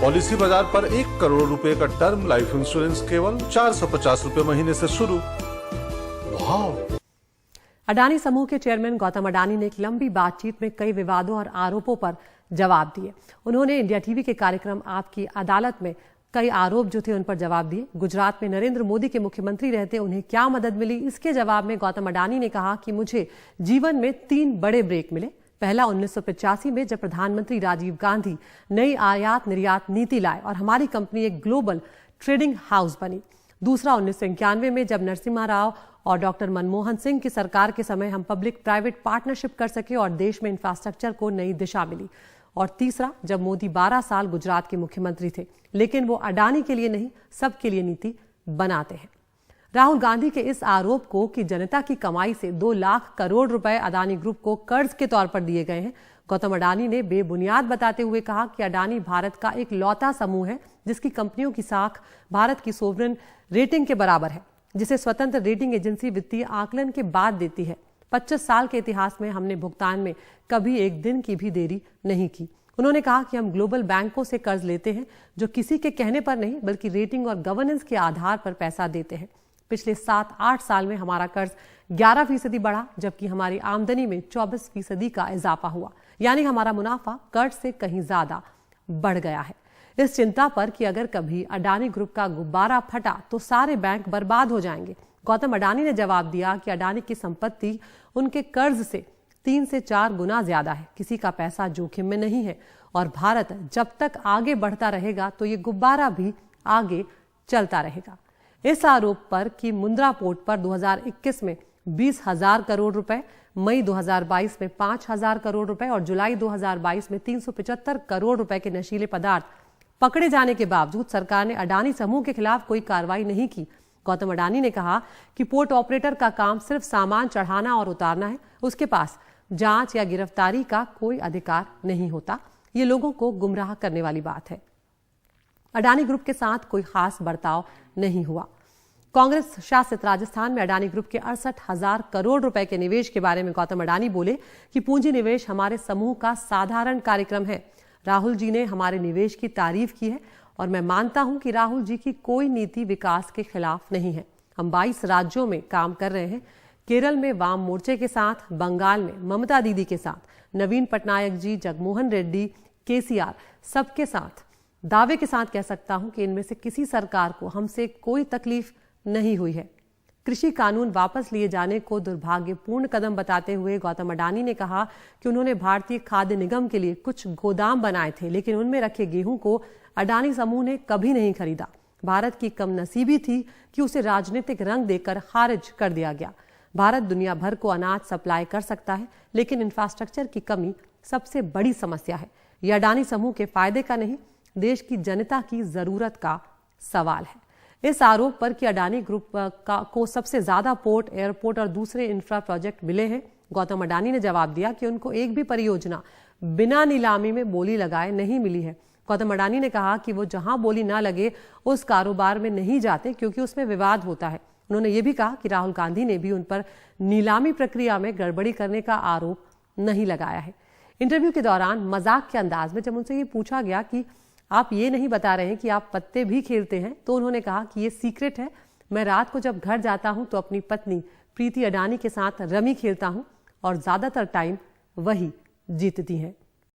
Policy बाजार पर 1 करोड़ रुपए का टर्म लाइफ इंश्योरेंस केवल 450 रुपए महीने से शुरू। वाह! अडानी समूह के चेयरमैन गौतम अडानी ने एक लंबी बातचीत में कई विवादों और आरोपों पर जवाब दिए। उन्होंने इंडिया टीवी के कार्यक्रम आपकी अदालत में कई आरोप जो थे उन पर जवाब दिए। गुजरात में नरेंद्र मोदी के मुख्यमंत्री रहते उन्हें क्या मदद मिली, इसके जवाब में गौतम अडानी ने कहा कि मुझे जीवन में 3 बड़े ब्रेक मिले। पहला 1985 में जब प्रधानमंत्री राजीव गांधी नई आयात निर्यात नीति लाए और हमारी कंपनी एक ग्लोबल ट्रेडिंग हाउस बनी। दूसरा 1991 में जब नरसिम्हा राव और डॉक्टर मनमोहन सिंह की सरकार के समय हम पब्लिक प्राइवेट पार्टनरशिप कर सके और देश में इंफ्रास्ट्रक्चर को नई दिशा मिली। और तीसरा जब मोदी 12 साल गुजरात के मुख्यमंत्री थे, लेकिन वो अडानी के लिए नहीं सबके लिए नीति बनाते हैं। राहुल गांधी के इस आरोप को कि जनता की कमाई से 2 लाख करोड़ रुपए अडानी ग्रुप को कर्ज के तौर पर दिए गए हैं, गौतम अडानी ने बेबुनियाद बताते हुए कहा कि अडानी भारत का एक लौता समूह है जिसकी कंपनियों की साख भारत की सोवरेन रेटिंग के बराबर है, जिसे स्वतंत्र रेटिंग एजेंसी वित्तीय आकलन के बाद देती है। 25 साल के इतिहास में हमने भुगतान में कभी एक दिन की भी देरी नहीं की। उन्होंने कहा कि हम ग्लोबल बैंकों से कर्ज लेते हैं जो किसी के कहने पर नहीं बल्कि रेटिंग और गवर्नेंस के आधार पर पैसा देते हैं। पिछले 7-8 साल में हमारा कर्ज 11% बढ़ा, जबकि हमारी आमदनी में 24% का इजाफा हुआ, यानी हमारा मुनाफा कर्ज से कहीं ज्यादा बढ़ गया है। इस चिंता पर कि अगर कभी अडानी ग्रुप का गुब्बारा फटा तो सारे बैंक बर्बाद हो जाएंगे, गौतम अडानी ने जवाब दिया कि अडानी की संपत्ति उनके कर्ज से 3 से 4 गुना ज्यादा है। किसी का पैसा जोखिम में नहीं है और भारत जब तक आगे बढ़ता रहेगा तो ये गुब्बारा भी आगे चलता रहेगा। इस आरोप पर कि मुंद्रा पोर्ट पर 2021 में 20,000 करोड़ रुपए, मई 2022 में 5,000 करोड़ रुपए और जुलाई 2022 में 375 करोड़ रुपए के नशीले पदार्थ पकड़े जाने के बावजूद सरकार ने अडानी समूह के खिलाफ कोई कार्रवाई नहीं की। गौतम अडानी ने कहा कि पोर्ट ऑपरेटर का काम सिर्फ सामान चढ़ाना और उतारना है, उसके पास जांच या गिरफ्तारी का कोई अधिकार नहीं होता। ये लोगों को गुमराह करने वाली बात है। अडानी ग्रुप के साथ कोई खास बर्ताव नहीं हुआ। कांग्रेस शासित राजस्थान में अडानी ग्रुप के 68,000 करोड़ रुपए के निवेश के बारे में गौतम अडानी बोले कि पूंजी निवेश हमारे समूह का साधारण कार्यक्रम है। राहुल जी ने हमारे निवेश की तारीफ की है और मैं मानता हूं कि राहुल जी की कोई नीति विकास के खिलाफ नहीं है। हम 22 राज्यों में काम कर रहे हैं, केरल में वाम मोर्चे के साथ, बंगाल में ममता दीदी के साथ, नवीन पटनायक जी, जगमोहन रेड्डी, केसीआर, सबके साथ दावे के साथ कह सकता हूं कि इनमें से किसी सरकार को हमसे कोई तकलीफ नहीं हुई है। कृषि कानून वापस लिए जाने को दुर्भाग्यपूर्ण कदम बताते हुए गौतम अडानी ने कहा कि उन्होंने भारतीय खाद्य निगम के लिए कुछ गोदाम बनाए थे, लेकिन उनमें रखे गेहूं को अडानी समूह ने कभी नहीं खरीदा। भारत की कमनसीबी थी कि उसे राजनीतिक रंग देकर खारिज कर दिया गया। भारत दुनिया भर को अनाज सप्लाई कर सकता है, लेकिन इंफ्रास्ट्रक्चर की कमी सबसे बड़ी समस्या है। यह अडानी समूह के फायदे का नहीं, देश की जनता की जरूरत का सवाल है। इस आरोप पर कि अडानी ग्रुप को सबसे ज्यादा पोर्ट, एयरपोर्ट और दूसरे इंफ्रा प्रोजेक्ट मिले हैं, गौतम अडानी ने जवाब दिया कि उनको एक भी परियोजना बिना नीलामी में बोली लगाए नहीं मिली है। गौतम अडानी ने कहा कि वो जहां बोली ना लगे उस कारोबार में नहीं जाते क्योंकि उसमें विवाद होता है। उन्होंने ये भी कहा कि राहुल गांधी ने भी उन पर नीलामी प्रक्रिया में गड़बड़ी करने का आरोप नहीं लगाया है। इंटरव्यू के दौरान मजाक के अंदाज में जब उनसे ये पूछा गया कि आप ये नहीं बता रहे हैं कि आप पत्ते भी खेलते हैं, तो उन्होंने कहा कि ये सीक्रेट है। मैं रात को जब घर जाता हूं तो अपनी पत्नी प्रीति अडानी के साथ रमी खेलता हूं और ज्यादातर टाइम वही जीतती हैं।